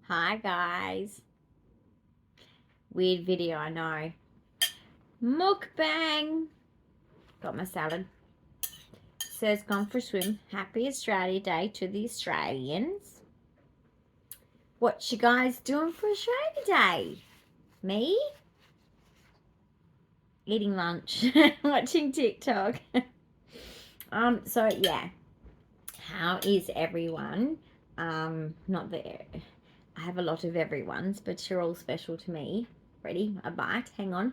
Hi guys. Weird video, I know. Mukbang. Got my salad. Says gone for a swim. Happy Australia Day to the Australians. What you guys doing for Australia Day? Me? Eating lunch. Watching TikTok. So yeah. How is everyone? Not that I have a lot of everyone's, but you're all special to me. Ready? A bite. Hang on.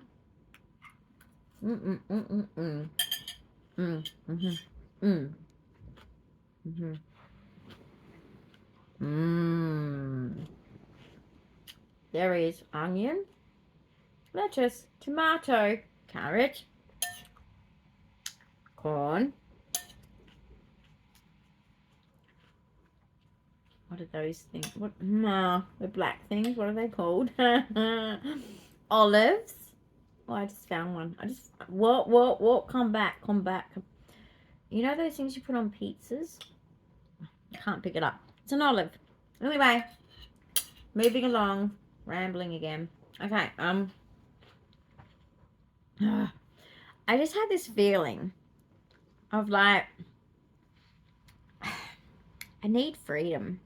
There is onion, lettuce, tomato, carrot, corn. What are those things? What? No, the black things. What are they called? Olives. Oh, I just found one. What? Come back. You know those things you put on pizzas? I can't pick it up. It's an olive. Anyway, moving along, rambling again. Okay. I just had this feeling of like I need freedom.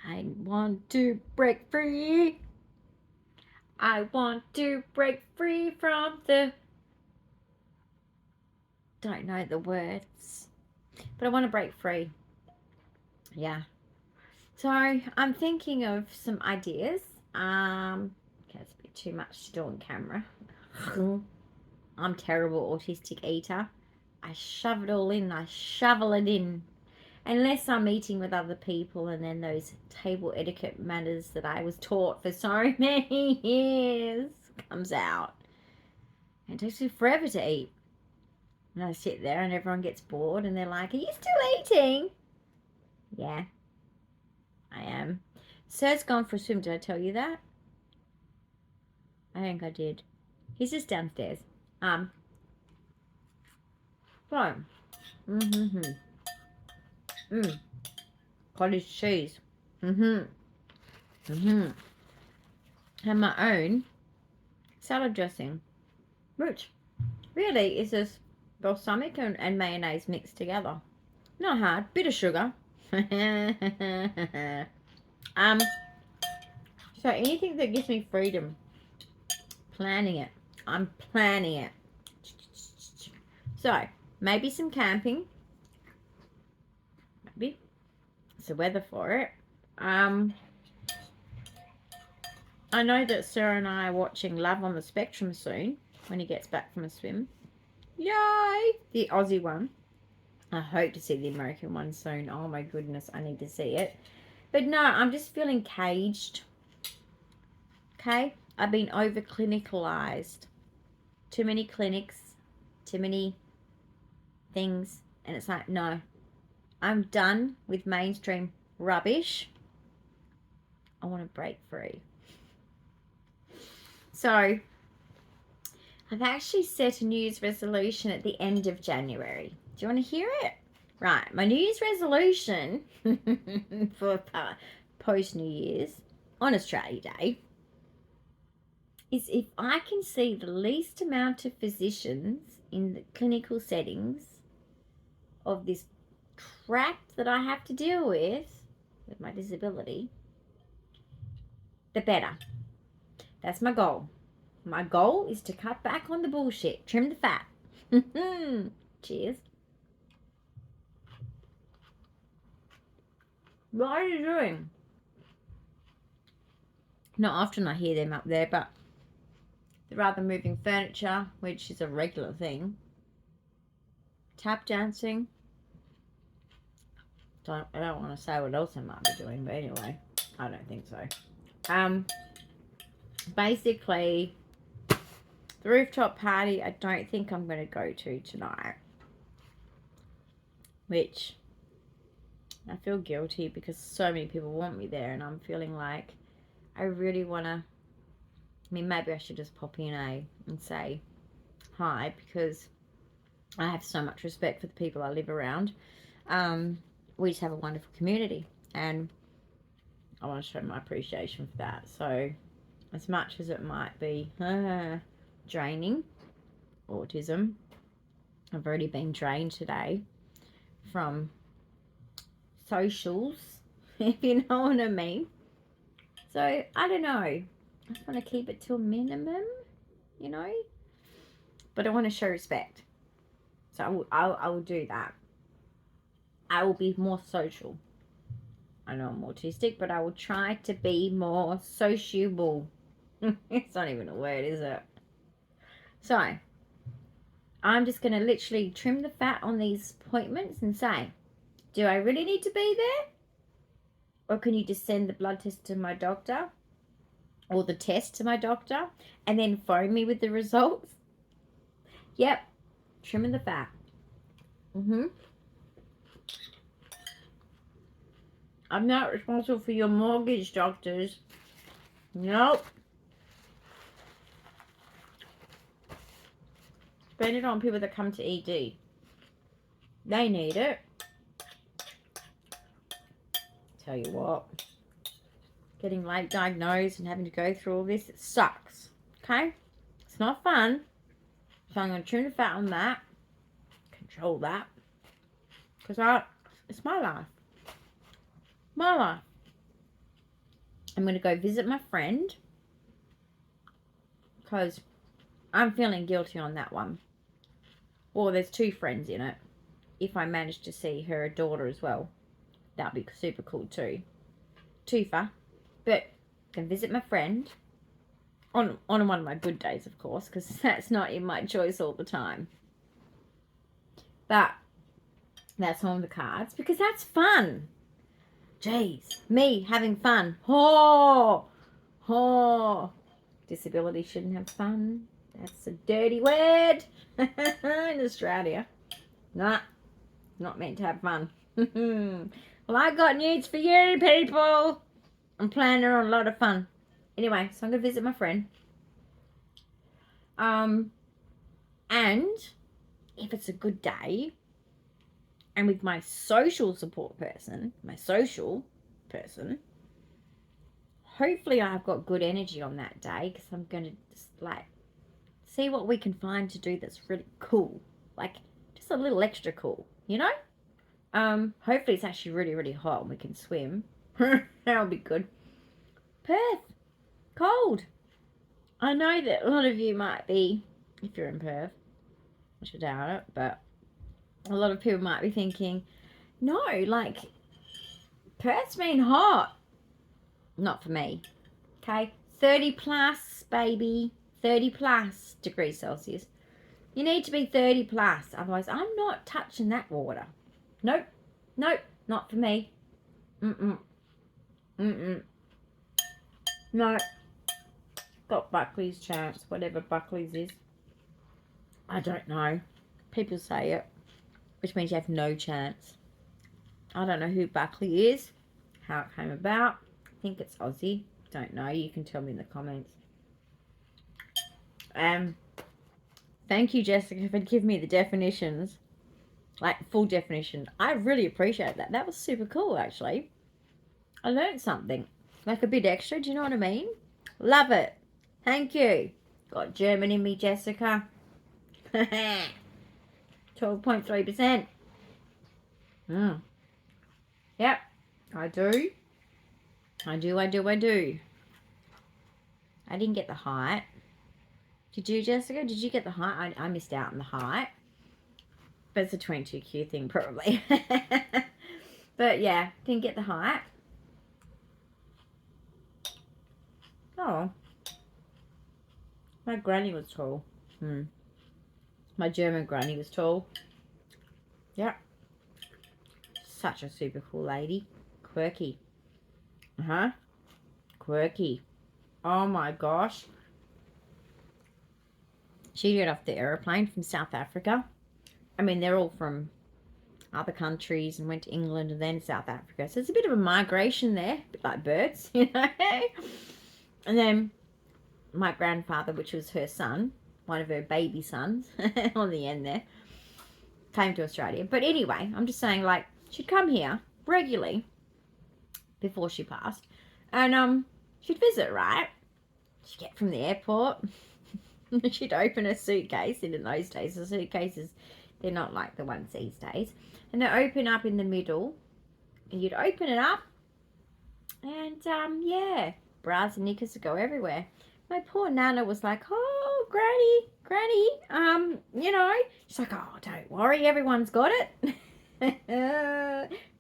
I want to break free. I want to break free from the... Don't know the words. But I want to break free. Yeah. So I'm thinking of some ideas. Okay, it's a bit too much to do on camera. I'm terrible autistic eater. I shove it all in. I shovel it in. Unless I'm eating with other people, and then those table etiquette manners that I was taught for so many years comes out. It takes me forever to eat. And I sit there and everyone gets bored and they're like, are you still eating? Yeah, I am. Sir's gone for a swim. Did I tell you that? I think I did. He's just downstairs. So, cottage cheese. And my own salad dressing, which really is just balsamic and mayonnaise mixed together. Not hard. Bit of sugar. So anything that gives me freedom. Planning it. I'm planning it. So maybe some camping. Maybe it's the weather for it. I know that Sarah and I are watching Love on the Spectrum soon when he gets back from a swim. Yay! The Aussie one. I hope to see the American one soon. Oh my goodness, I need to see it. But no, I'm just feeling caged. Okay? I've been over clinicalized. Too many clinics, too many things. And it's like, no. I'm done with mainstream rubbish. I want to break free. So, I've actually set a New Year's resolution at the end of January. Do you want to hear it? Right, my New Year's resolution for post-New Year's on Australia Day is if I can see the least amount of physicians in the clinical settings of this crap that I have to deal with my disability, the better. That's my goal. My goal is to cut back on the bullshit, trim the fat. Cheers. What are you doing? Not often I hear them up there, but they're either moving furniture, which is a regular thing, tap dancing. I don't want to say what else I might be doing, but anyway, I don't think so. Basically, the rooftop party, I don't think I'm going to go to tonight. Which, I feel guilty because so many people want me there, and I'm feeling like I really want to... I mean, maybe I should just pop in and say hi, because I have so much respect for the people I live around. We just have a wonderful community. And I want to show my appreciation for that. So as much as it might be draining, autism, I've already been drained today from socials, if you know what I mean. So I don't know, I just want to keep it to a minimum, you know, but I want to show respect. So I will do that. I will be more social. I know I'm autistic, but I will try to be more sociable. It's not even a word, is it? So I'm just going to literally trim the fat on these appointments and say, do I really need to be there? Or can you just send the blood test to my doctor? Or the test to my doctor? And then phone me with the results? Yep. Trimming the fat. I'm not responsible for your mortgage, doctors. Nope. Spend it on people that come to ED. They need it. Tell you what. Getting late diagnosed and having to go through all this, it sucks. Okay? It's not fun. So I'm going to trim the fat on that. Control that. Because it's my life. My life. I'm going to go visit my friend. Because I'm feeling guilty on that one. Well, there's 2 friends in it. If I manage to see her daughter as well, that'd be super cool too. Twofer. But I can visit my friend on one of my good days, of course, because that's not in my choice all the time. But that's on the cards because that's fun. Jeez, me having fun. Oh, disability shouldn't have fun. That's a dirty word in Australia. Nah, not meant to have fun. Well, I got news for you, people. I'm planning on a lot of fun. Anyway, so I'm going to visit my friend. And if it's a good day, and with my social support person, hopefully I've got good energy on that day because I'm going to just like see what we can find to do that's really cool. Like just a little extra cool, you know? Hopefully it's actually really, really hot and we can swim. That'll be good. Perth. Cold. I know that a lot of you might be, if you're in Perth, I should doubt it, but a lot of people might be thinking, no, like, Perth's been hot. Not for me. Okay? 30 plus, baby. 30 plus degrees Celsius. You need to be 30 plus. Otherwise, I'm not touching that water. Nope. Nope. Not for me. No. Got Buckley's chance. Whatever Buckley's is. I don't know. People say it. Which means you have no chance. I don't know who Buckley is. How it came about. I think it's Aussie. Don't know. You can tell me in the comments. Thank you, Jessica, for giving me the definitions. Like, full definition. I really appreciate that. That was super cool, actually. I learned something. Like a bit extra. Do you know what I mean? Love it. Thank you. Got German in me, Jessica. 12.3%. Yep. I do. I do. I didn't get the height. Did you, Jessica? Did you get the height? I missed out on the height. But it's a 22Q thing, probably. But yeah, didn't get the height. Oh. My granny was tall. My German granny was tall. Yep. Such a super cool lady. Quirky. Quirky. Oh my gosh. She got off the aeroplane from South Africa. I mean, they're all from other countries and went to England and then South Africa. So it's a bit of a migration there, a bit like birds, you know. And then my grandfather, which was her son, one of her baby sons, on the end there, came to Australia. But anyway, I'm just saying, like, she'd come here regularly before she passed. And she'd visit, right? She'd get from the airport. She'd open a suitcase. And in those days, the suitcases, they're not like the ones these days. And they open up in the middle. And you'd open it up. And, yeah, bras and knickers would go everywhere. My poor Nana was like, oh, Granny, you know. She's like, oh, don't worry, everyone's got it.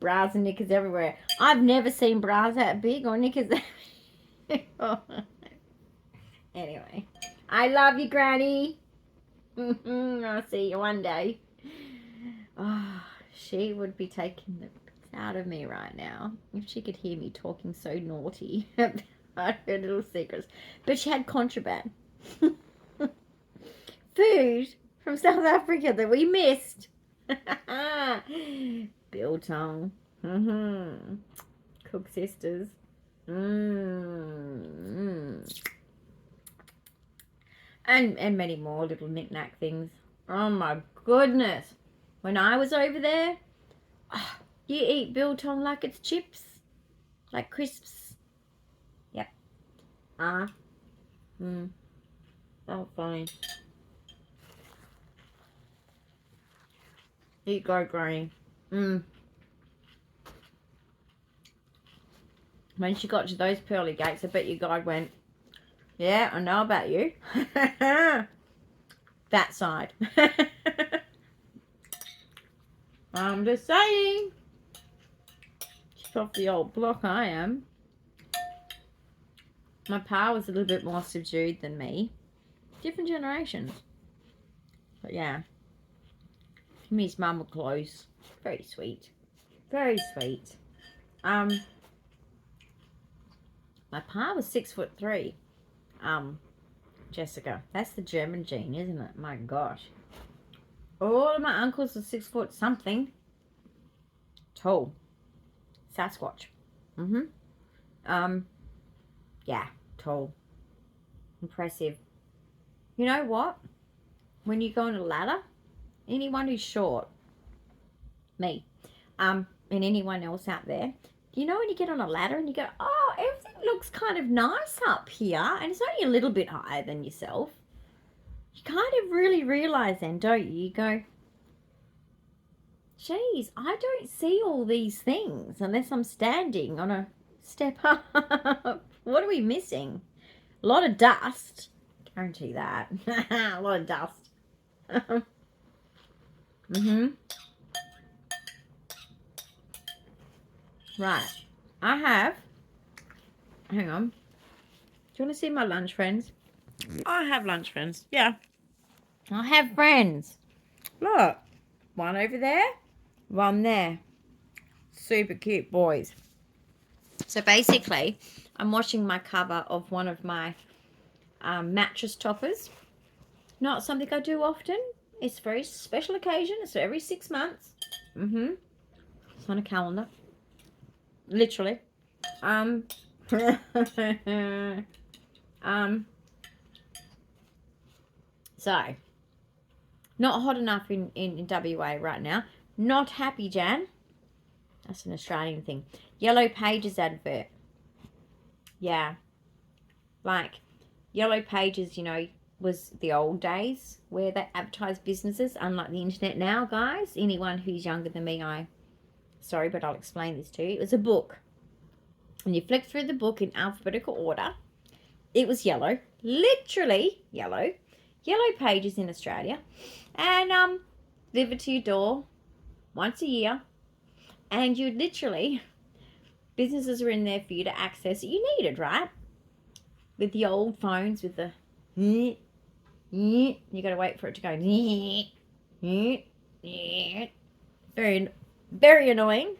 Bras and knickers everywhere. I've never seen bras that big or knickers that big. Anyway, I love you, Granny. I'll see you one day. Oh, she would be taking the piss out of me right now if she could hear me talking so naughty about her little secrets. But she had contraband. Food from South Africa that we missed. Biltong. Cook sisters. And many more little knick-knack things. Oh my goodness. When I was over there, you eat biltong like it's chips. Like crisps. Yep. Oh, fine. Eat go, Granny. When she got to those pearly gates, I bet you God went, yeah, I know about you. That side. I'm just saying. She's off the old block, I am. My pa was a little bit more subdued than me. Different generations. But yeah. Him and his mum were close. Very sweet. Very sweet. My pa was 6'3". Jessica. That's the German gene, isn't it? My gosh. All of my uncles are 6 foot something. Tall. Sasquatch. Yeah, tall. Impressive. You know what? When you go on a ladder, anyone who's short, me, and anyone else out there, you know when you get on a ladder and you go, oh, everything looks kind of nice up here, and it's only a little bit higher than yourself. You kind of really realise then, don't you? You go, geez, I don't see all these things unless I'm standing on a step up. What are we missing? A lot of dust. Guarantee that. A lot of dust. Right. I have. Hang on. Do you want to see my lunch friends? I have lunch friends. Yeah. I have friends. Look. One over there. One there. Super cute boys. So basically, I'm washing my cover of one of my mattress toppers. Not something I do often. It's a very special occasion. It's every 6 months. It's on a calendar. Literally. So, not hot enough in WA right now. Not happy, Jan. That's an Australian thing. Yellow Pages advert. Yeah. Like, Yellow Pages, you know, was the old days where they advertised businesses, unlike the internet now, guys. Anyone who's younger than me, sorry, but I'll explain this to you. It was a book. And you flick through the book in alphabetical order. It was yellow. Literally yellow. Yellow Pages in Australia. And delivered to your door once a year. And you literally, businesses are in there for you to access. You needed, right? With the old phones, with the you got to wait for it to go. Very, very annoying.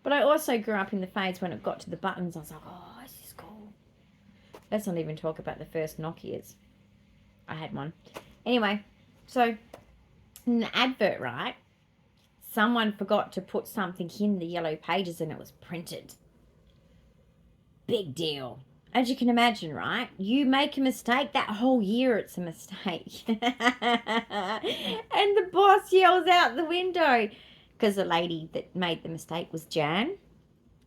But I also grew up in the phase when it got to the buttons. I was like, oh, this is cool. Let's not even talk about the first Nokias. I had one. Anyway, so in the advert, right, someone forgot to put something in the Yellow Pages and it was printed. Big deal. As you can imagine, right? You make a mistake, that whole year it's a mistake. And the boss yells out the window. Because the lady that made the mistake was Jan.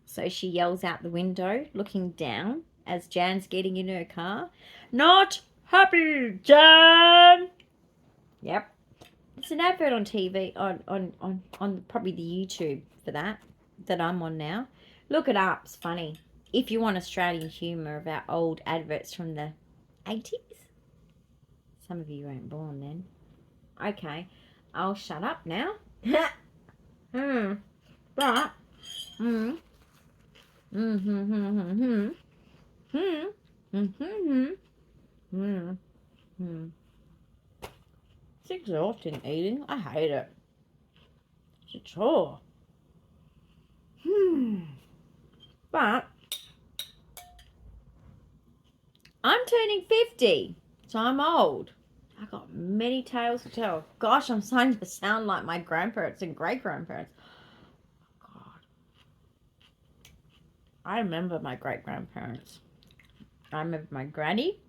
So she yells out the window, looking down as Jan's getting in her car. Not happy, Jan! Yep. It's an advert on TV, on probably the YouTube for that I'm on now. Look it up. It's funny. If you want Australian humour about old adverts from the 80s. Some of you weren't born then. Okay. I'll shut up now. But. It's exhausting eating. I hate it. It's a chore. But I'm turning 50, so I'm old. I've got many tales to tell. Gosh, I'm starting to sound like my grandparents and great-grandparents. God. I remember my great-grandparents. I remember my granny.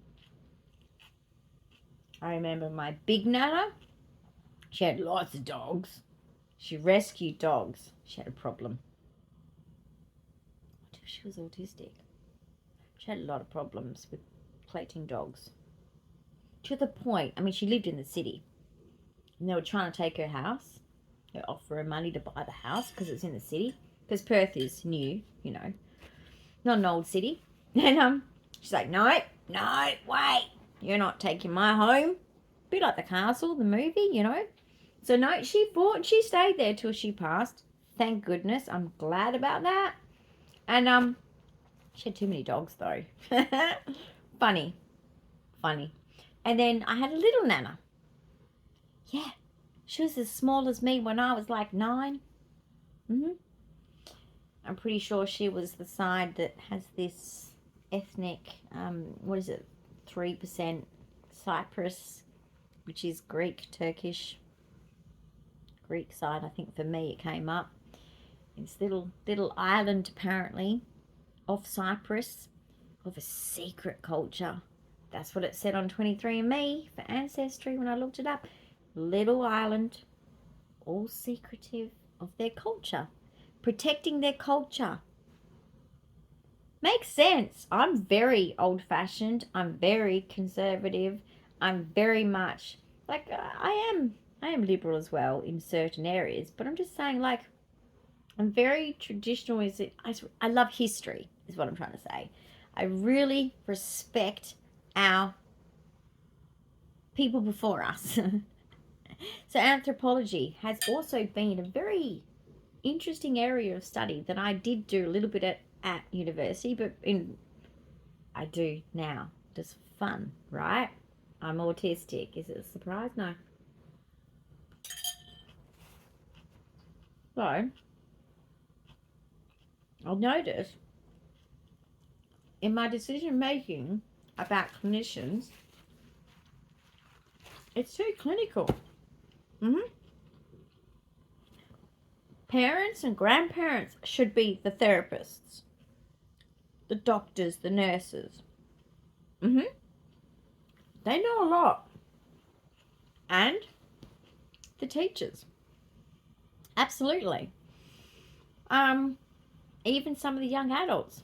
I remember my big nana. She had lots of dogs. She rescued dogs. She had a problem. What if she was autistic? She had a lot of problems with collecting dogs. To the point, I mean, she lived in the city. And they were trying to take her house. They offer her money to buy the house because it's in the city. Because Perth is new, you know. Not an old city. And she's like, no, wait. You're not taking my home. A bit like The Castle, the movie, you know. So no, she stayed there till she passed. Thank goodness. I'm glad about that. And she had too many dogs though. Funny. And then I had a little nana. Yeah. She was as small as me when I was like 9. I'm pretty sure she was the side that has this ethnic, 3% Cyprus, which is Greek, Turkish. Greek side, I think for me it came up. It's little island apparently off Cyprus of a secret culture. That's what it said on 23andMe for Ancestry when I looked it up. Little island, all secretive of their culture, protecting their culture. Makes sense. I'm very old-fashioned. I'm very conservative. I'm very much like I am liberal as well in certain areas, but I'm just saying, like, I'm very traditional. I love history is what I'm trying to say. I really respect our people before us. So anthropology has also been a very interesting area of study that I did do a little bit at university, but I do now. Just fun, right? I'm autistic. Is it a surprise? No. So, I'll notice in my decision making about clinicians, it's too clinical. Parents and grandparents should be the therapists, the doctors, the nurses. They know a lot. And the teachers. Absolutely. Even some of the young adults,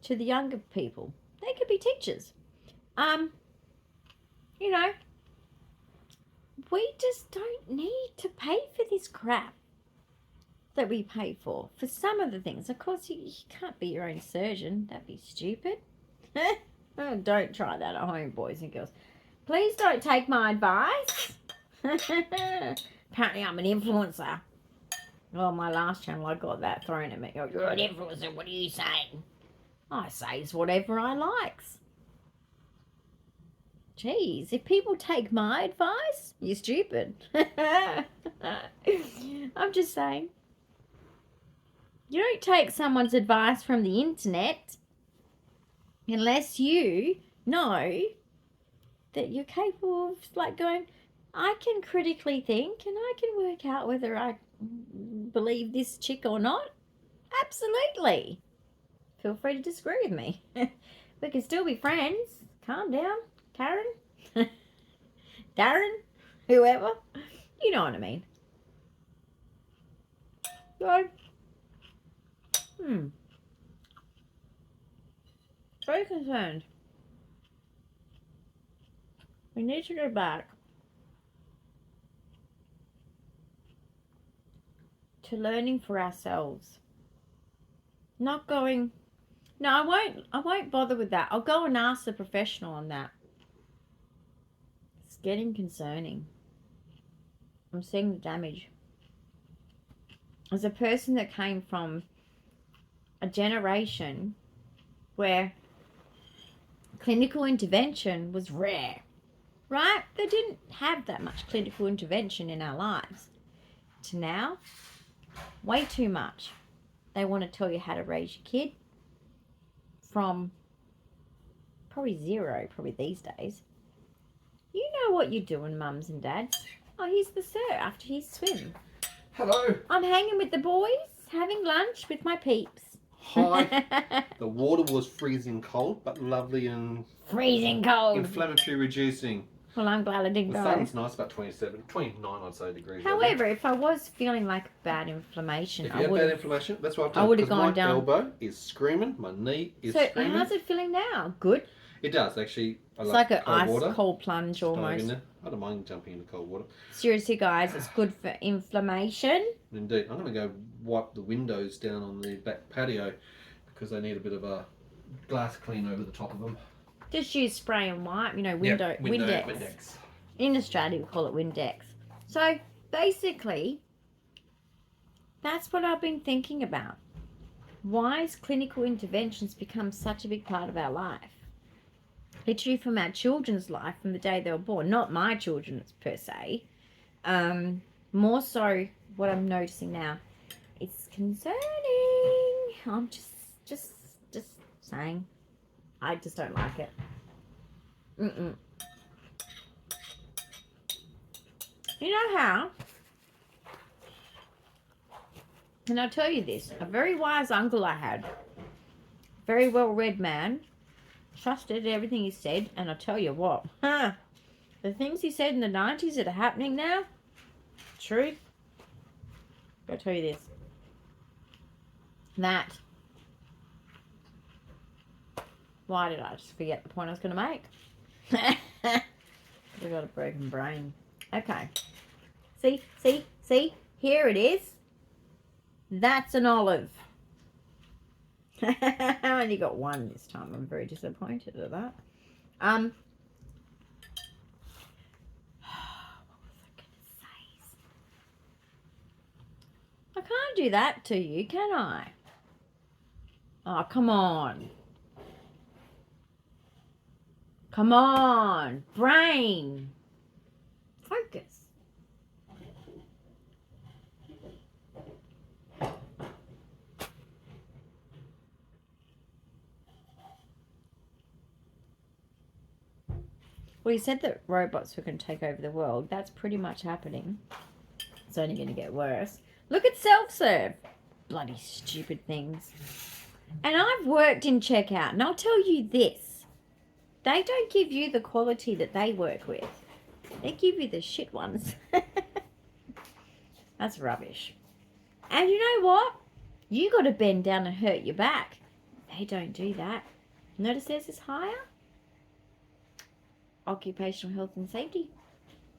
to the younger people, they could be teachers. You know, we just don't need to pay for this crap that we pay for some of the things. Of course, you can't be your own surgeon. That'd be stupid. Oh, don't try that at home, boys and girls. Please don't take my advice. Apparently, I'm an influencer. Well, my last channel, I got that thrown at me. Oh, you're an influencer. What are you saying? I say it's whatever I likes. Jeez, if people take my advice, you're stupid. I'm just saying. You don't take someone's advice from the internet unless you know that you're capable of, like, going, I can critically think and I can work out whether I believe this chick or not. Absolutely. Feel free to disagree with me. We can still be friends. Calm down, Karen. Darren, whoever. You know what I mean. So, Very concerned. We need to go back to learning for ourselves. Not going, no, I won't bother with that. I'll go and ask the professional on that. It's getting concerning. I'm seeing the damage. As a person that came from a generation where clinical intervention was rare, right? They didn't have that much clinical intervention in our lives. To now, way too much. They want to tell you how to raise your kid from probably zero, probably these days. You know what you're doing, mums and dads. Oh, here's the sir after his swim. Hello. I'm hanging with the boys, having lunch with my peeps. Hi. The water was freezing cold, but lovely and freezing cold. Inflammatory reducing. Well, I'm glad I didn't go. The sun's nice, about 27, 29 I'd say degrees. However, if I was feeling like bad inflammation, if you have bad inflammation, that's what I've done. I would have gone down. My elbow is screaming, my knee is screaming. So how's it feeling now? Good? It does, actually. It's like an ice cold plunge almost. I don't mind jumping into cold water. Seriously, guys, it's good for inflammation. Indeed. I'm going to go wipe the windows down on the back patio because they need a bit of a glass clean over the top of them. Just use spray and wipe, Windex. In Australia, we call it Windex. So, basically, that's what I've been thinking about. Why has clinical interventions become such a big part of our life? Literally from our children's life, from the day they were born. Not my children, per se. More so, what I'm noticing now, it's concerning. I'm just saying. I just don't like it. You know how? And I'll tell you this. A very wise uncle I had. Very well-read man. Trusted everything he said. And I'll tell you what. The things he said in the 90s that are happening now. Truth. I'll tell you this. That. Why did I just forget the point I was going to make? I've got a broken brain. Okay. See? Here it is. That's an olive. I only got one this time. I'm very disappointed at that. What was I going to say? I can't do that to you, can I? Oh, come on. Come on. Brain. Focus. Well, he said that robots were going to take over the world. That's pretty much happening. It's only going to get worse. Look at self-serve. Bloody stupid things. And I've worked in checkout, and I'll tell you this. They don't give you the quality that they work with. They give you the shit ones. That's rubbish. And you know what? You got to bend down and hurt your back. They don't do that. Notice theirs is higher. Occupational health and safety.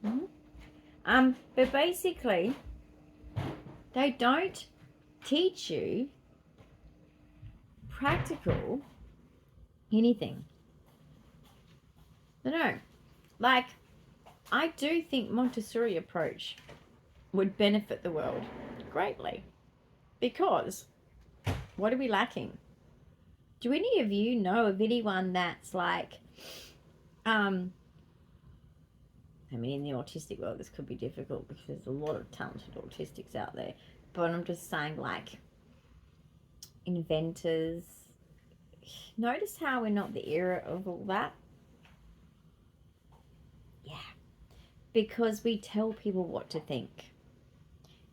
But basically, they don't teach you practical anything. They don't. Like, I do think Montessori approach would benefit the world greatly. Because what are we lacking? Do any of you know of anyone that's like, I mean, in the autistic world, this could be difficult because there's a lot of talented autistics out there. But I'm just saying, like, inventors. Notice how we're not the era of all that? Yeah. Because we tell people what to think.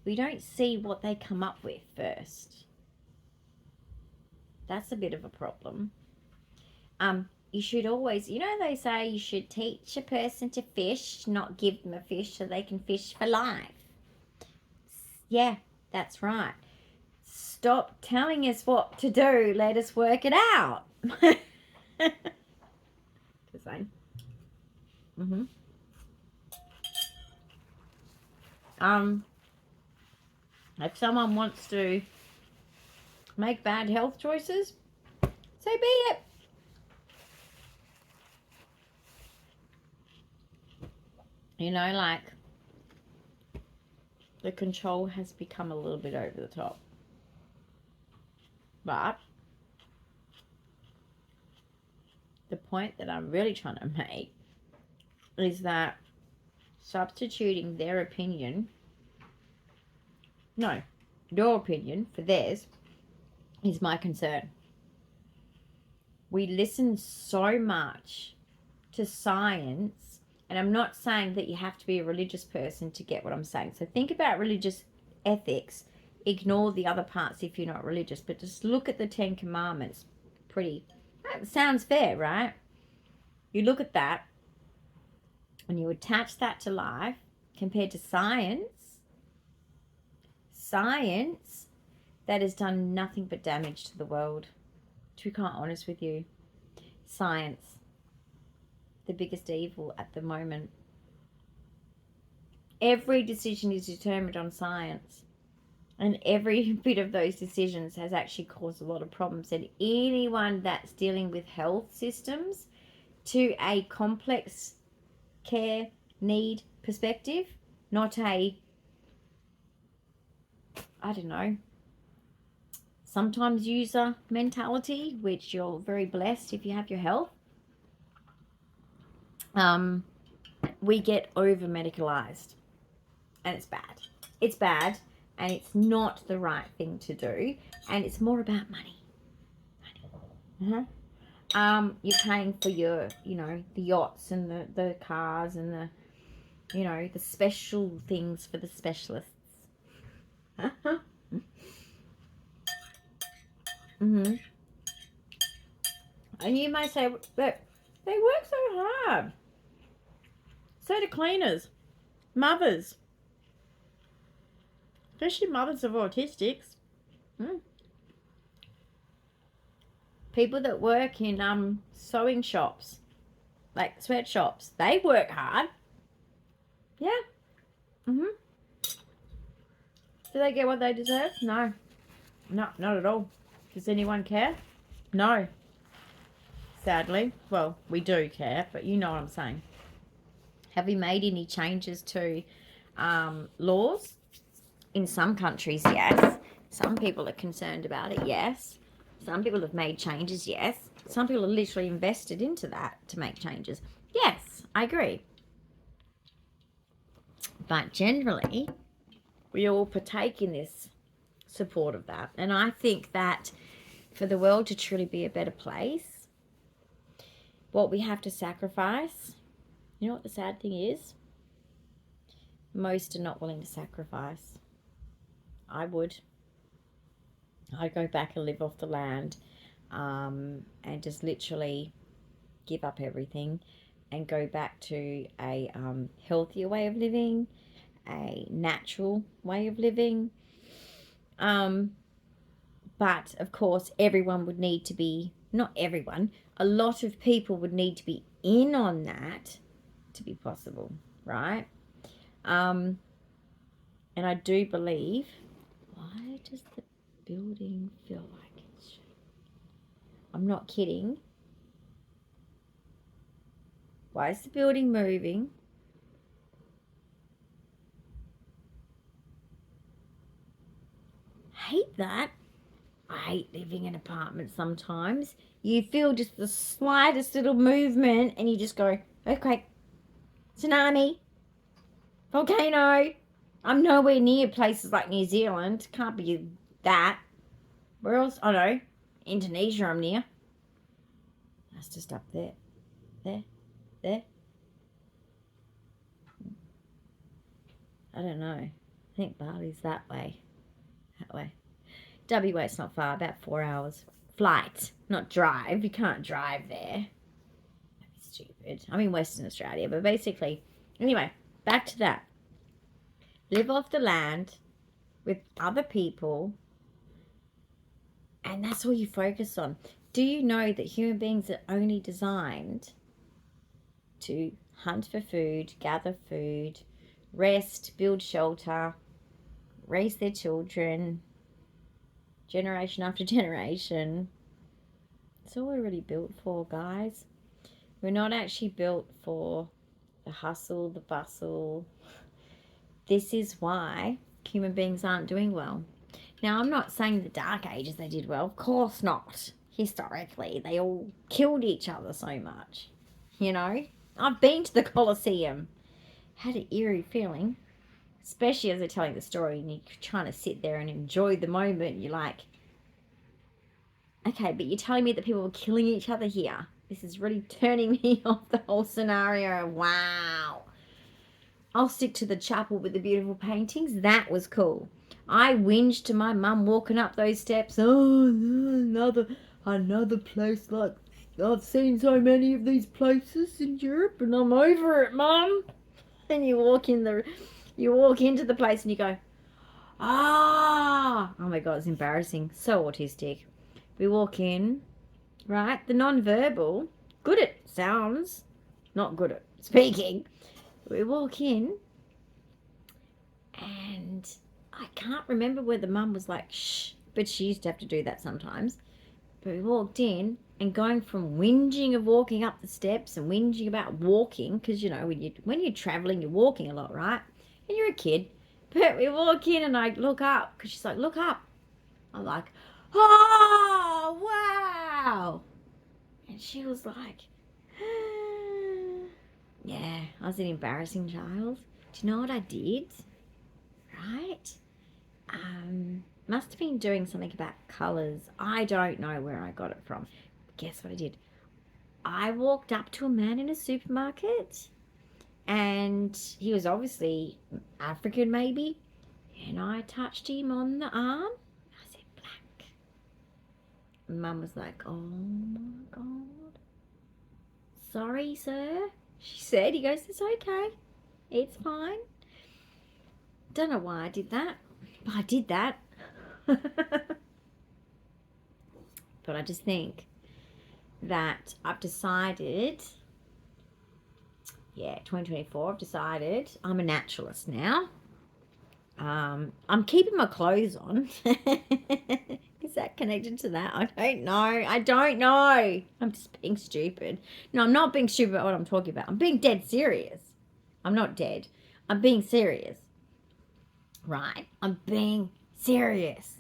We don't see what they come up with first. That's a bit of a problem. You should always, you know, they say you should teach a person to fish, not give them a fish so they can fish for life. Yeah, that's right. Stop telling us what to do. Let us work it out. Just saying. Mm-hmm. If someone wants to make bad health choices, so be it. You know, like, the control has become a little bit over the top. But the point that I'm really trying to make is that substituting their opinion, no, your opinion for theirs, is my concern. We listen so much to science, and I'm not saying that you have to be a religious person to get what I'm saying. So think about religious ethics. Ignore the other parts if you're not religious, but just look at the 10 Commandments. That sounds fair, right? You look at that and you attach that to life compared to science that has done nothing but damage to the world. To be quite honest with you, science, the biggest evil at the moment. Every decision is determined on science, and every bit of those decisions has actually caused a lot of problems. And anyone that's dealing with health systems to a complex care need perspective, not a, I don't know, sometimes user mentality, which you're very blessed if you have your health. We get over medicalized, and it's bad. It's bad, and it's not the right thing to do, and it's more about money. You're paying for your, the yachts and the cars and the, the special things for the specialists. And you may say that they work so hard. So do cleaners, mothers, especially mothers of autistics. People that work in sewing shops, like sweatshops, they work hard. Yeah. Do they get what they deserve? No. No, not at all. Does anyone care? No. Sadly. Well, we do care, but you know what I'm saying. Have we made any changes to laws? In some countries, yes. Some people are concerned about it, yes. Some people have made changes, yes. Some people have literally invested into that to make changes. Yes, I agree. But generally, we all partake in this support of that. And I think that for the world to truly be a better place, what we have to sacrifice, you know what the sad thing is? Most are not willing to sacrifice. I would. I'd go back and live off the land, and just literally give up everything and go back to a healthier way of living, a natural way of living. But of course, everyone would need to be, not everyone, a lot of people would need to be in on that to be possible, right? And I do believe, why does the building feel like it's shaking? I'm not kidding. Why is the building moving? Hate that. I hate living in apartments sometimes. You feel just the slightest little movement and you just go, okay, tsunami, volcano. I'm nowhere near places like New Zealand. Can't be that. Where else? Oh no, Indonesia I'm near. That's just up there. There. I don't know. I think Bali's that way. WA's not far, about 4 hours. Flight, not drive. You can't drive there. That'd be stupid. I'm in Western Australia, but basically, anyway, back to that. Live off the land with other people, and that's all you focus on. Do you know that human beings are only designed to hunt for food, gather food, rest, build shelter, raise their children, generation after generation? That's all we're really built for, guys. We're not actually built for the hustle, the bustle. This is why human beings aren't doing well. Now, I'm not saying the Dark Ages they did well. Of course not. Historically, they all killed each other so much. You know? I've been to the Colosseum. Had an eerie feeling. Especially as they're telling the story and you're trying to sit there and enjoy the moment. You're like, okay, but you're telling me that people were killing each other here. This is really turning me off the whole scenario. Wow. I'll stick to the chapel with the beautiful paintings. That was cool. I whinged to my mum walking up those steps. Oh, another place like I've seen so many of these places in Europe, and I'm over it, Mum. And you walk into the place and you go, oh my God, it's embarrassing. So autistic. We walk in, right? The non-verbal, good at sounds, not good at speaking. We walk in, and I can't remember whether Mum was like, shh, but she used to have to do that sometimes. But we walked in, and going from whinging of walking up the steps and whinging about walking, because, you know, when you're traveling, you're walking a lot, right? And you're a kid. But we walk in, and I look up, because she's like, look up. I'm like, oh, wow. And she was like, yeah, I was an embarrassing child. Do you know what I did? Right? Must have been doing something about colours. I don't know where I got it from. Guess what I did? I walked up to a man in a supermarket, and he was obviously African maybe, and I touched him on the arm. I said, black. Mum was like, oh my God. Sorry, sir. She said. He goes, it's okay. It's fine. Don't know why I did that, but I did that. But I just think that I've decided, 2024, I've decided I'm a naturalist now. I'm keeping my clothes on. Is that connected to that? I don't know. I'm just being stupid. No, I'm not being stupid about what I'm talking about. I'm being dead serious. I'm not dead. I'm being serious. Right? I'm being serious.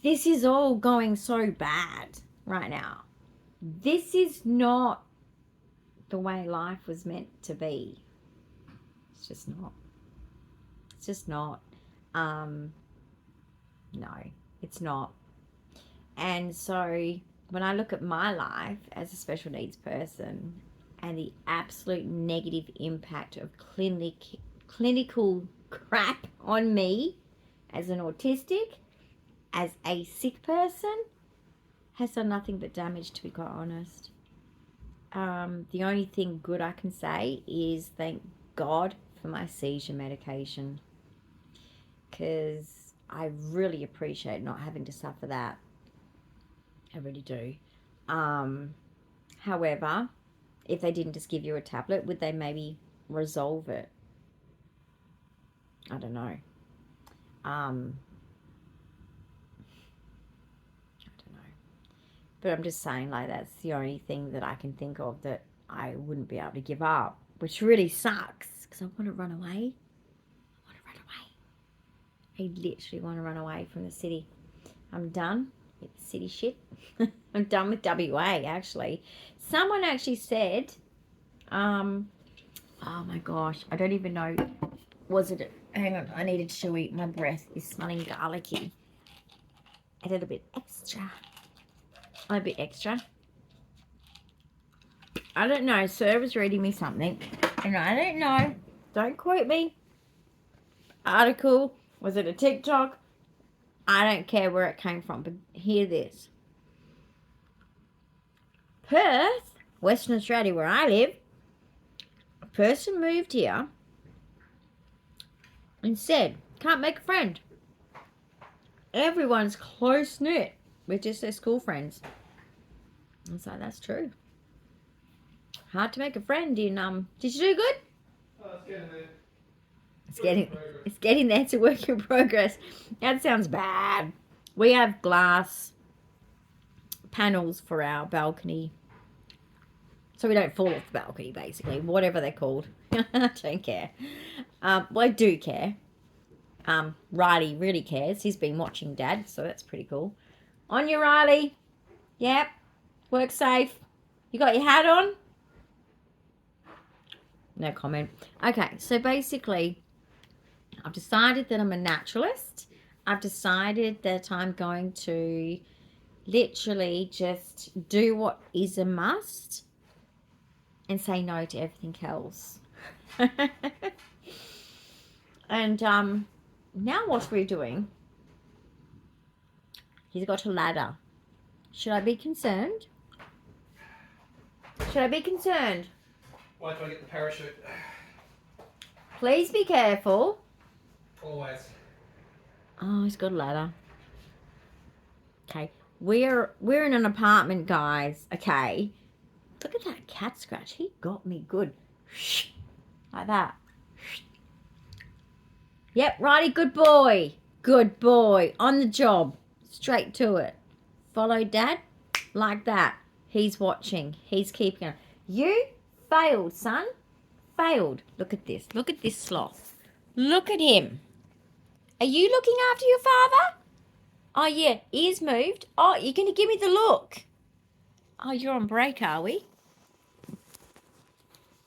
This is all going so bad right now. This is not the way life was meant to be. It's just not. It's just not. No, it's not. And so when I look at my life as a special needs person and the absolute negative impact of clinical crap on me as an autistic, as a sick person, has done nothing but damage, to be quite honest. The only thing good I can say is thank God for my seizure medication, because I really appreciate not having to suffer that. I really do. However, if they didn't just give you a tablet, would they maybe resolve it? I don't know. I don't know. But I'm just saying, like, that's the only thing that I can think of that I wouldn't be able to give up, which really sucks, because I want to run away. I literally want to run away from the city. I'm done with the city shit. I'm done with WA, actually. Someone actually said, oh my gosh, I don't even know. Was it? Hang on, I needed to eat. My breath is smelling garlicky. A little bit extra. A bit extra. I don't know. Sir was reading me something, and I don't know. Don't quote me. Article. Was it a TikTok? I don't care where it came from, but hear this. Perth, Western Australia, where I live, a person moved here and said, can't make a friend. Everyone's close-knit with just their school friends. I was like, that's true. Hard to make a friend in did you do good? Oh, it's getting there. It's getting there to work in progress. That sounds bad. We have glass panels for our balcony, so we don't fall off the balcony, basically, whatever they're called. I don't care. Well, I do care. Riley really cares. He's been watching Dad, so that's pretty cool. On you, Riley. Yep. Work safe. You got your hat on? No comment. Okay, so basically, I've decided that I'm a naturalist. I've decided that I'm going to literally just do what is a must and say no to everything else. And now what we're doing, he's got a ladder. Should I be concerned? Should I be concerned? Why do I get the parachute? Please be careful. Always. Oh, he's got a ladder. Okay, we're in an apartment, guys. Okay, look at that cat scratch. He got me good. Like that. Yep, righty, good boy. Good boy. On the job. Straight to it. Follow Dad. Like that. He's watching. He's keeping on. You failed, son. Failed. Look at this. Look at this sloth. Look at him. Are you looking after your father? Oh, yeah. Ears moved. Oh, you're going to give me the look. Oh, you're on break, are we?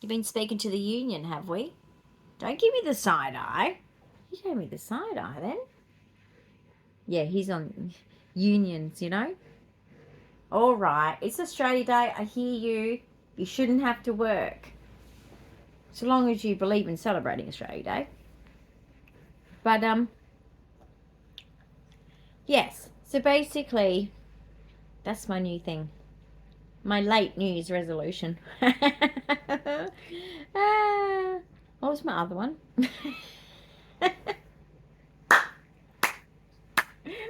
You've been speaking to the union, have we? Don't give me the side eye. You gave me the side eye then. Yeah, he's on unions, you know. All right. It's Australia Day. I hear you. You shouldn't have to work. So long as you believe in celebrating Australia Day. But, yes. So basically, that's my new thing. My late New Year's resolution. What was my other one?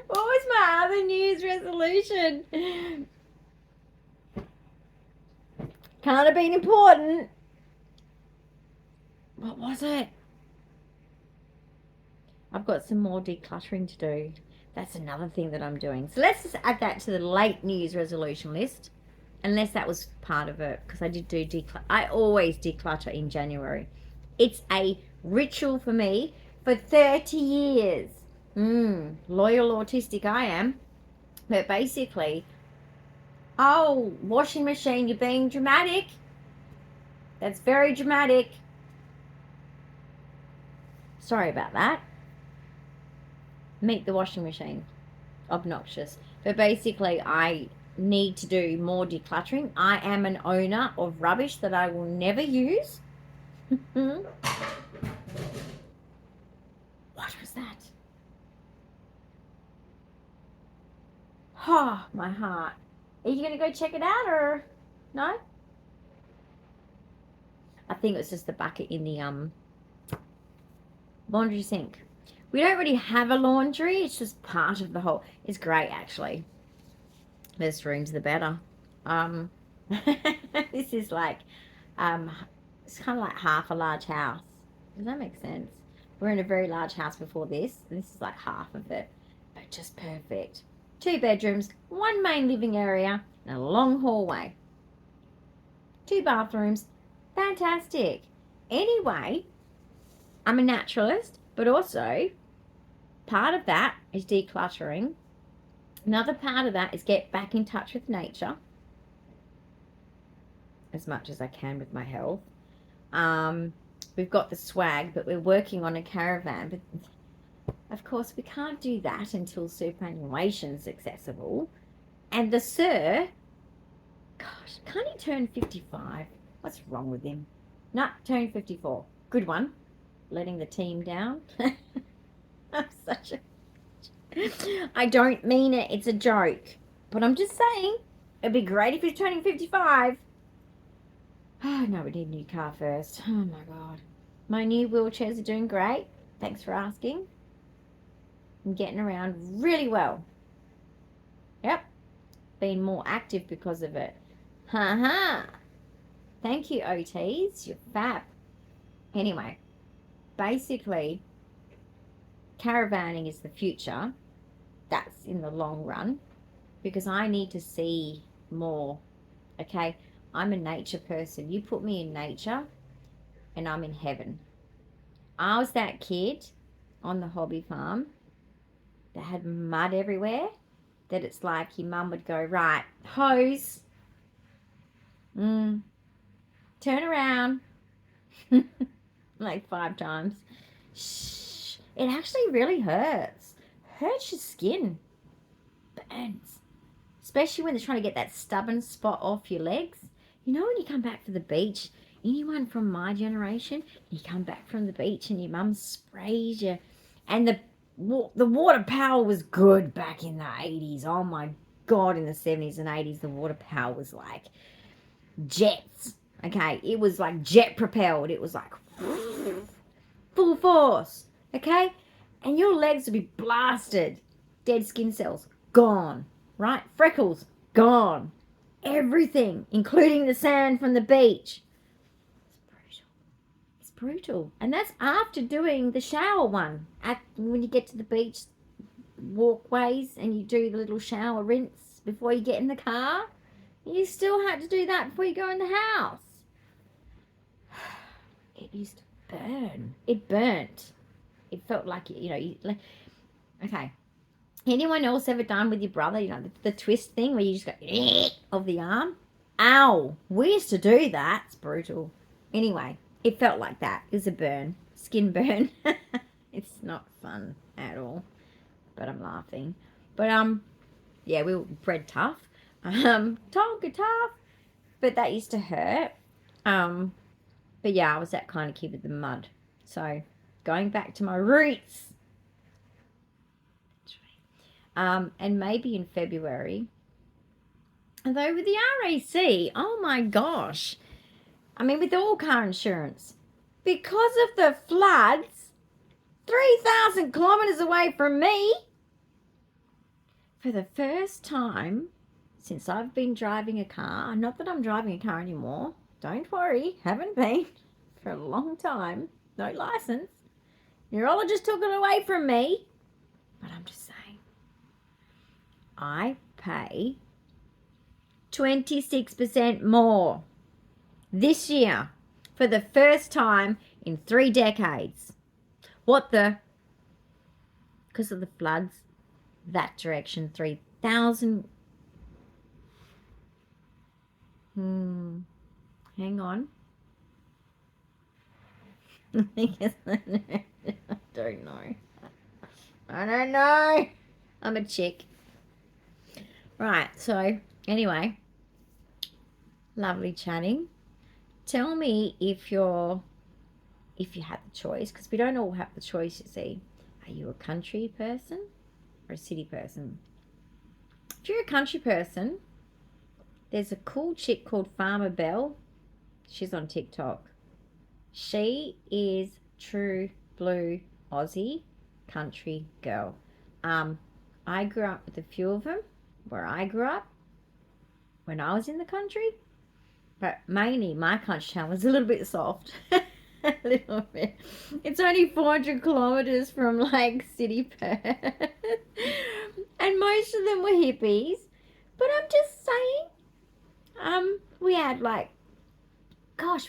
What was my other New Year's resolution? Can't have been important. What was it? I've got some more decluttering to do. That's another thing that I'm doing. So let's just add that to the late New Year's resolution list. Unless that was part of it. Because I did do declutter. I always declutter in January. It's a ritual for me for 30 years. Loyal autistic I am. But basically, oh, washing machine, you're being dramatic. That's very dramatic. Sorry about that. Meet the washing machine. Obnoxious. But basically, I need to do more decluttering. I am an owner of rubbish that I will never use. What was that? Oh, my heart. Are you going to go check it out or no? I think it was just the bucket in the laundry sink. We don't really have a laundry. It's just part of the whole. It's great, actually. Less rooms, the better. This is like, it's kind of like half a large house. Does that make sense? We're in a very large house before this, and this is like half of it, but just perfect. 2 bedrooms, 1 main living area, and a long hallway. 2 bathrooms. Fantastic. Anyway, I'm a naturalist, but also part of that is decluttering. Another part of that is get back in touch with nature as much as I can with my health. We've got the swag, but we're working on a caravan. But of course, we can't do that until superannuation's accessible. And the sir, gosh, can't he turn 55? What's wrong with him? No, turn 54. Good one. Letting the team down. I'm such a... I don't mean it. It's a joke. But I'm just saying, it'd be great if he's turning 55. Oh, no, we need a new car first. Oh, my God. My new wheelchairs are doing great. Thanks for asking. I'm getting around really well. Yep. been more active because of it. Ha. Thank you, OTs. You're fab. Anyway, basically, caravanning is the future. That's in the long run, because I need to see more. Okay, I'm a nature person. You put me in nature and I'm in heaven. I was that kid on the hobby farm that had mud everywhere, that it's like your mum would go, right, hose, turn around, like 5 times. Shh. It actually really hurts. Hurts your skin. Burns. Especially when they're trying to get that stubborn spot off your legs. You know when you come back from the beach, anyone from my generation, you come back from the beach and your mum sprays you. And the water power was good back in the 80s. Oh my God, in the 70s and 80s, the water power was like jets. Okay, it was like jet propelled. It was like full force. Okay, and your legs would be blasted. Dead skin cells, gone. Right? Freckles, gone. Everything, including the sand from the beach. It's brutal. And that's after doing the shower one. When you get to the beach walkways and you do the little shower rinse before you get in the car. You still had to do that before you go in the house. It used to burn. It burnt. It felt like, okay. Anyone else ever done with your brother, the twist thing where you just go of the arm? Ow. We used to do that. It's brutal. Anyway, it felt like that. It was a burn. Skin burn. It's not fun at all. But I'm laughing. But, yeah, we were bred tough. Tonka tough. But that used to hurt. But yeah, I was that kind of kid with the mud. So, going back to my roots. And maybe in February. Although with the RAC, oh my gosh. I mean, with all car insurance. Because of the floods, 3,000 kilometres away from me. For the first time since I've been driving a car, not that I'm driving a car anymore. Don't worry, haven't been for a long time. No license. Neurologist took it away from me. But I'm just saying, I pay 26% more this year for the first time in 3 decades. What the? Because of the floods, that direction, 3,000. Hang on. I don't know. I don't know. I'm a chick. Right, so anyway, lovely chatting. Tell me if you had the choice, because we don't all have the choice, you see. Are you a country person or a city person? If you're a country person, there's a cool chick called Farmer Belle. She's on TikTok. She is true blue Aussie country girl. I grew up with a few of them where I grew up when I was in the country, but mainly my country town was a little bit soft. A little bit. It's only 400 kilometers from like city Perth, and most of them were hippies. But I'm just saying, we had we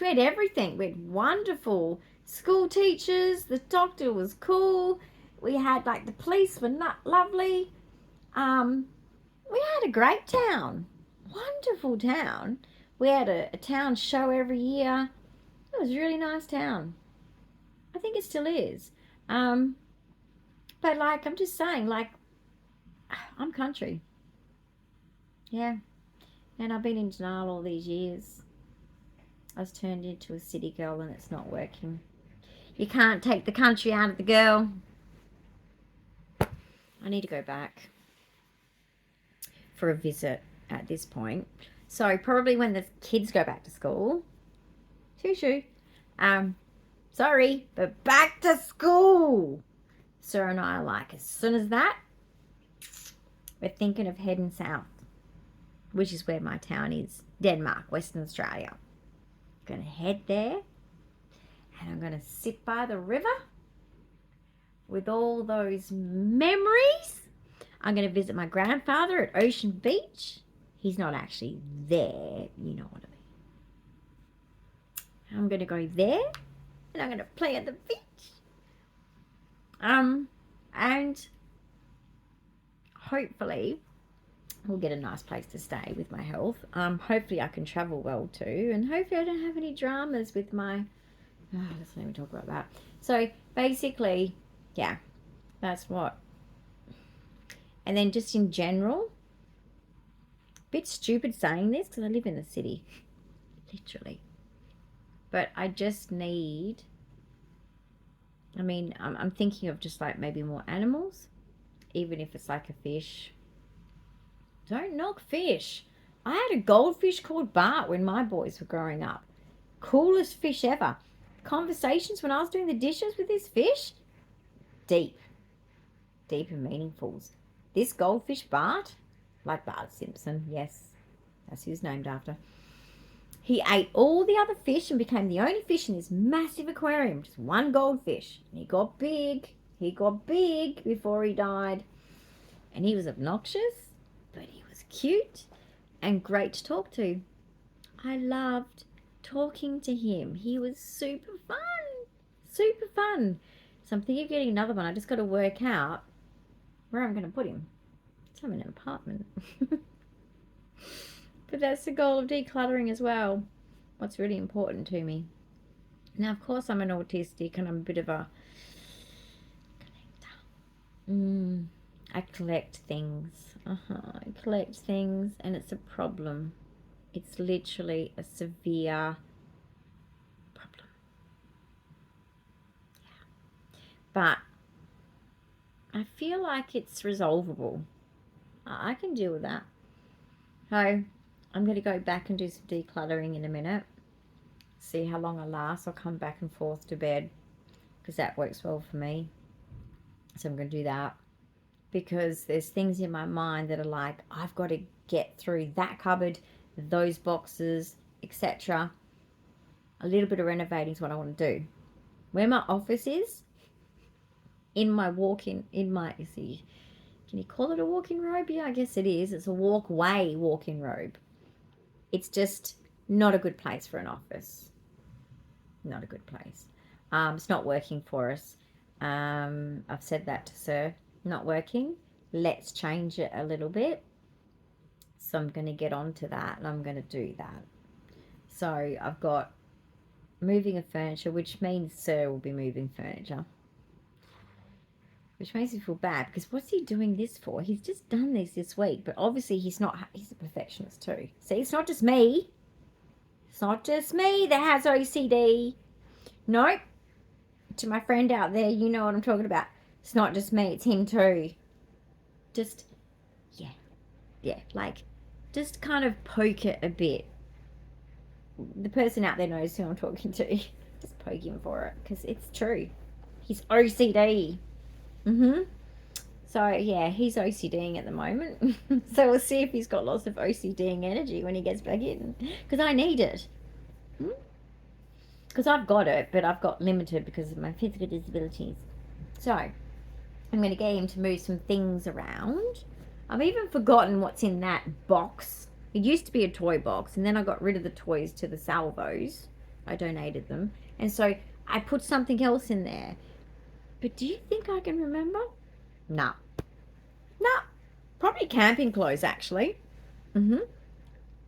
had everything. We had wonderful school teachers. The doctor was cool. We had the police were lovely. We had a great town, wonderful town. We had a town show every year. It was a really nice town. I think it still is. But I'm just saying, I'm country. Yeah. And I've been in denial all these years. I was turned into a city girl and it's not working. You can't take the country out of the girl. I need to go back for a visit at this point. So probably when the kids go back to school. Shoo. Sorry, but back to school. Sir and I are as soon as that, we're thinking of heading south. which is where my town is, Denmark, Western Australia. I'm going to head there, and I'm going to sit by the river with all those memories. I'm going to visit my grandfather at Ocean Beach. He's not actually there, you know what I mean. I'm going to go there, and I'm going to play at the beach. And hopefully we'll get a nice place to stay with my health. Hopefully I can travel well too, and hopefully I don't have any dramas with my... let's not even talk about that. So basically, yeah, that's what. And then just in general, bit stupid saying this because I live in the city, literally. But I just need, I mean, I'm thinking of just like maybe more animals, even if it's like a fish. Don't knock fish. I had a goldfish called Bart when my boys were growing up. Coolest fish ever. Conversations when I was doing the dishes with this fish, deep and meaningful. This goldfish Bart, like Bart Simpson, yes, that's who he's named after. He ate all the other fish and became the only fish in this massive aquarium, just one goldfish. And he got big. He got big before he died. And he was obnoxious, but he was cute and great to talk to. I loved talking to him. He was super fun. Super fun. So I'm thinking of getting another one. I just got to work out where I'm going to put him. So I'm in an apartment. But that's the goal of decluttering as well. What's really important to me. Now, of course, I'm an autistic and I'm a bit of a collector. I collect things. I collect things and it's a problem. It's literally a severe problem. Yeah. But I feel like it's resolvable. I can deal with that. So I'm going to go back and do some decluttering in a minute. See how long I last. I'll come back and forth to bed because that works well for me. So I'm going to do that because there's things in my mind that are like, I've got to get through that cupboard, those boxes, etc. A little bit of renovating is what I want to do. Where my office is, in my walk-in, you see, can you call it a walk-in robe? Yeah, I guess it is. It's a walkway walk-in robe. It's just not a good place for an office. Not a good place. It's not working for us. I've said that to Sir. Not working. Let's change it a little bit. So I'm going to get on to that and I'm going to do that. So I've got moving of furniture, which means Sir will be moving furniture. Which makes me feel bad because what's he doing this for? He's just done this week, but obviously he's not. He's a perfectionist too. See, it's not just me. It's not just me that has OCD. Nope. To my friend out there, you know what I'm talking about. It's not just me. It's him too. Just, yeah, like, just kind of poke it a bit. The person out there knows who I'm talking to. Just poke him for it because it's true. He's OCD. So yeah, he's OCDing at the moment. So we'll see if he's got lots of OCDing energy when he gets back in, because I need it. Because I've got it, but I've got limited because of my physical disabilities. So I'm going to get him to move some things around. I've even forgotten what's in that box. It used to be a toy box, and then I got rid of the toys to the salvos. I donated them, and so I put something else in there. But do you think I can remember? No. Probably camping clothes, actually.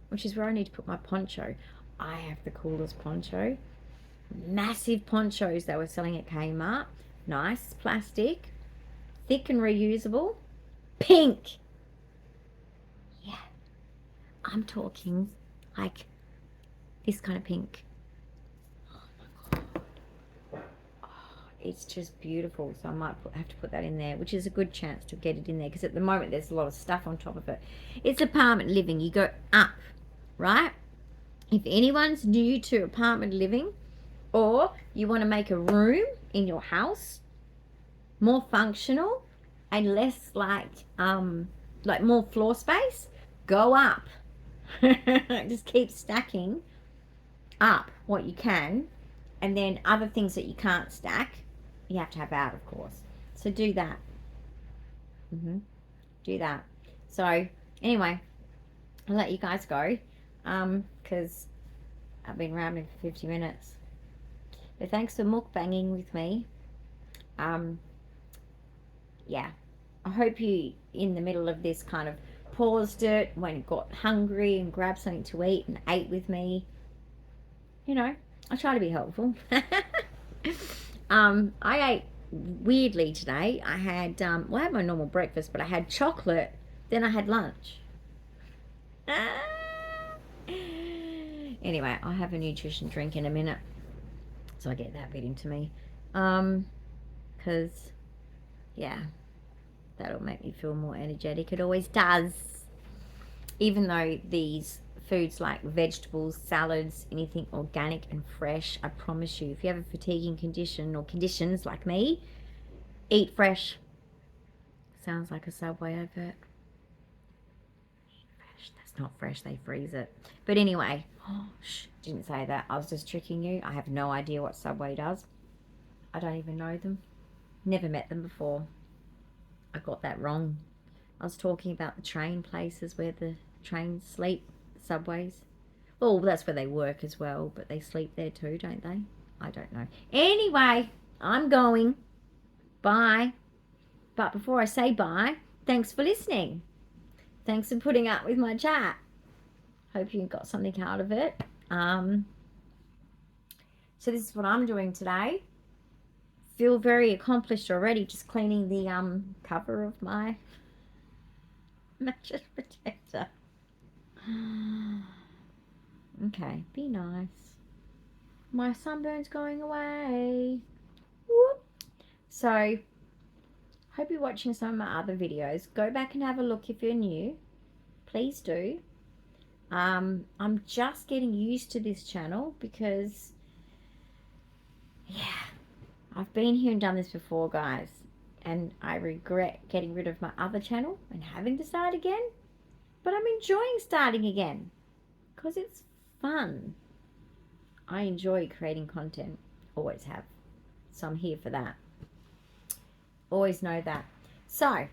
Which is where I need to put my poncho. I have the coolest poncho. Massive ponchos they were selling at Kmart. Nice, plastic. Thick and reusable. Pink. Yeah. I'm talking like this kind of pink. It's just beautiful, so I might have to put that in there, which is a good chance to get it in there because at the moment there's a lot of stuff on top of it. It's apartment living. You go up, right? If anyone's new to apartment living or you want to make a room in your house more functional and less like more floor space, go up. Just keep stacking up what you can, and then other things that you can't stack, you have to have out, of course. So do that. Do that. So anyway, I'll let you guys go, because I've been rambling for 50 minutes. But thanks for mukbanging with me. Yeah, I hope you, in the middle of this, kind of paused it, went, got hungry and grabbed something to eat and ate with me. You know, I try to be helpful. I ate weirdly today. I had, well, I had my normal breakfast, but I had chocolate, then I had lunch. Anyway, I'll have a nutrition drink in a minute, so I get that bit into me. Because, yeah, that'll make me feel more energetic. It always does. Even though these foods like vegetables, salads, anything organic and fresh, I promise you, if you have a fatiguing condition or conditions like me, eat fresh. Sounds like a Subway advert. Eat fresh. That's not fresh, they freeze it. But anyway, didn't say that. I was just tricking you. I have no idea what Subway does. I don't even know them. Never met them before. I got that wrong. I was talking about the train places where the trains sleep, subways. Well, that's where they work as well, but they sleep there too, don't they? I don't know. Anyway, I'm going. Bye. But before I say bye, thanks for listening. Thanks for putting up with my chat. Hope you got something out of it. So this is what I'm doing today. Feel very accomplished already, just cleaning the cover of my mattress protector. Okay, be nice. My sunburn's going away. Whoop. So, hope you're watching some of my other videos. Go back and have a look if you're new. Please do. I'm just getting used to this channel because, yeah, I've been here and done this before, guys. And I regret getting rid of my other channel and having to start again. But I'm enjoying starting again because it's fun. I enjoy creating content. Always have. So I'm here for that. Always know that. So,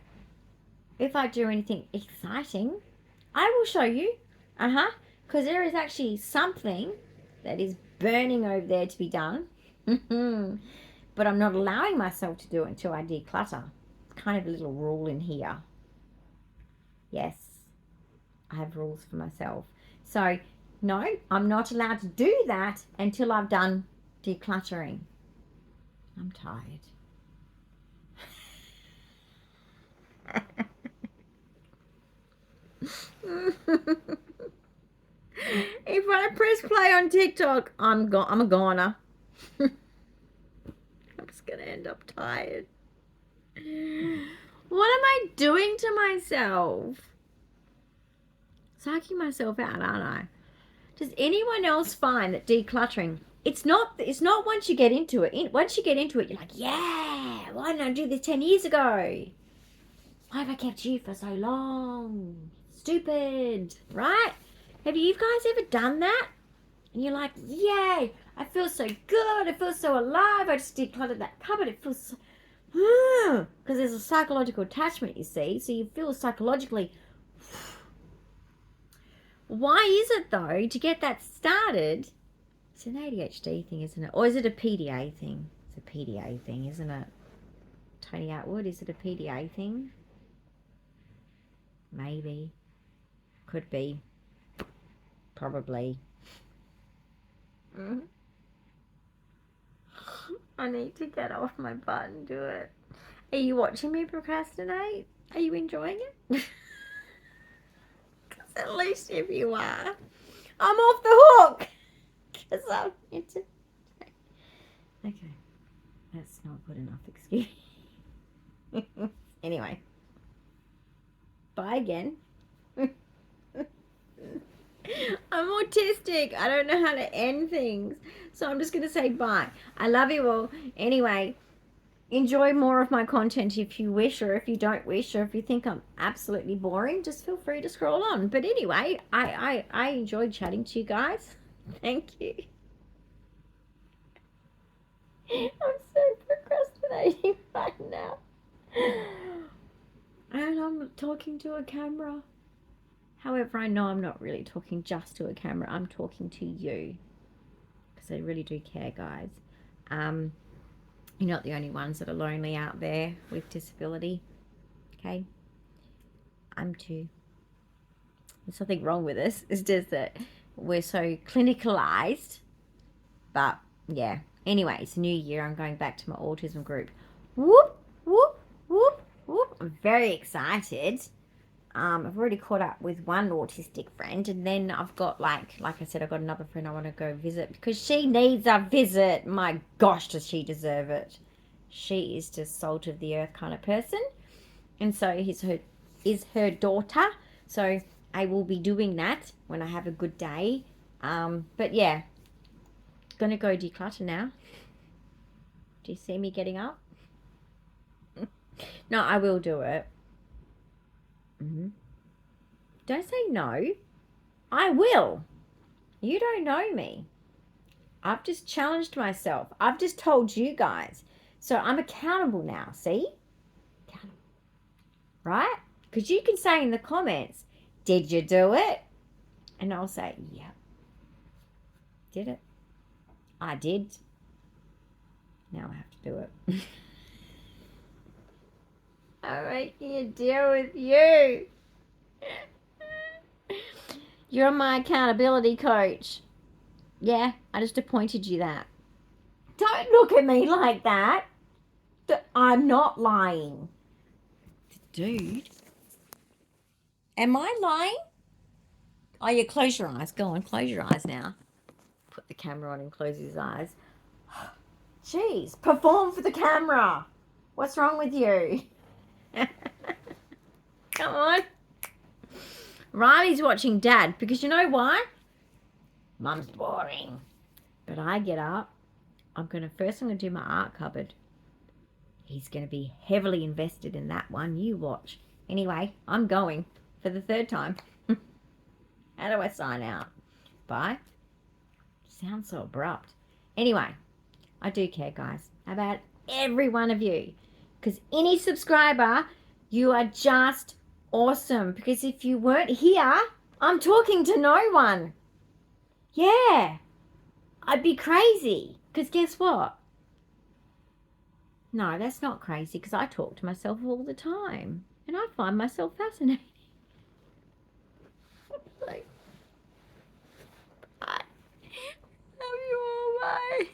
if I do anything exciting, I will show you. Because there is actually something that is burning over there to be done. But I'm not allowing myself to do it until I declutter. It's kind of a little rule in here. Yes, I have rules for myself. So, no, I'm not allowed to do that until I've done decluttering. I'm tired. If I press play on TikTok, I'm a goner. I'm just gonna end up tired. What am I doing to myself? Psyching myself out, aren't I? Does anyone else find that decluttering, it's not once you get into it. Once you get into it, you're like, yeah, why didn't I do this 10 years ago? Why have I kept you for so long? Stupid, right? Have you guys ever done that? And you're like, yay, I feel so good. I feel so alive. I just decluttered that cupboard. It feels so... Because there's a psychological attachment, you see. So you feel psychologically... Why is it, though, to get that started? It's an ADHD thing, isn't it? Or is it a PDA thing? It's a PDA thing, isn't it? Tony Atwood, is it a PDA thing? Maybe. Could be. Probably. I need to get off my butt and do it. Are you watching me procrastinate? Are you enjoying it? Because at least if you are, I'm off the hook. Because I'm into... Okay. That's not good enough excuse. Anyway. Bye again. I'm autistic. I don't know how to end things. So I'm just going to say bye. I love you all. Anyway, enjoy more of my content if you wish, or if you don't wish, or if you think I'm absolutely boring, just feel free to scroll on. But anyway, I enjoyed chatting to you guys. Thank you. I'm so procrastinating right now. And I'm talking to a camera. However, I know I'm not really talking just to a camera. I'm talking to you. Because I really do care, guys. You're not the only ones that are lonely out there with disability. Okay? I'm too. There's nothing wrong with us. It's just that we're so clinicalized. But, yeah. Anyway, it's a new year. I'm going back to my autism group. Whoop, whoop, whoop, whoop. I'm very excited. I've already caught up with one autistic friend, and then I've got, like I said, I've got another friend I want to go visit because she needs a visit. My gosh, does she deserve it. She is just salt of the earth kind of person, and so is her daughter. So I will be doing that when I have a good day. But yeah, gonna go declutter now. Do you see me getting up? No, I will do it. Don't say no. I will. You don't know me. I've just challenged myself. I've just told you guys. So I'm accountable now, see? Accountable. Right? Because you can say in the comments, did you do it? And I'll say, yeah. Did it. I did. Now I have to do it. I'm making a deal with you. You're my accountability coach. Yeah, I just appointed you that. Don't look at me like that. I'm not lying. Dude. Am I lying? Oh, yeah, close your eyes. Go on, close your eyes now. Put the camera on and close his eyes. Jeez, perform for the camera. What's wrong with you? Come on. Riley's watching Dad because you know why? Mum's boring. But I get up. I'm going to do my art cupboard. He's going to be heavily invested in that one. You watch. Anyway, I'm going for the third time. How do I sign out? Bye. Sounds so abrupt. Anyway, I do care, guys, about every one of you. Because any subscriber, you are just awesome. Because if you weren't here, I'm talking to no one. Yeah. I'd be crazy. Because guess what? No, that's not crazy because I talk to myself all the time. And I find myself fascinating. Bye. Love you all. Bye.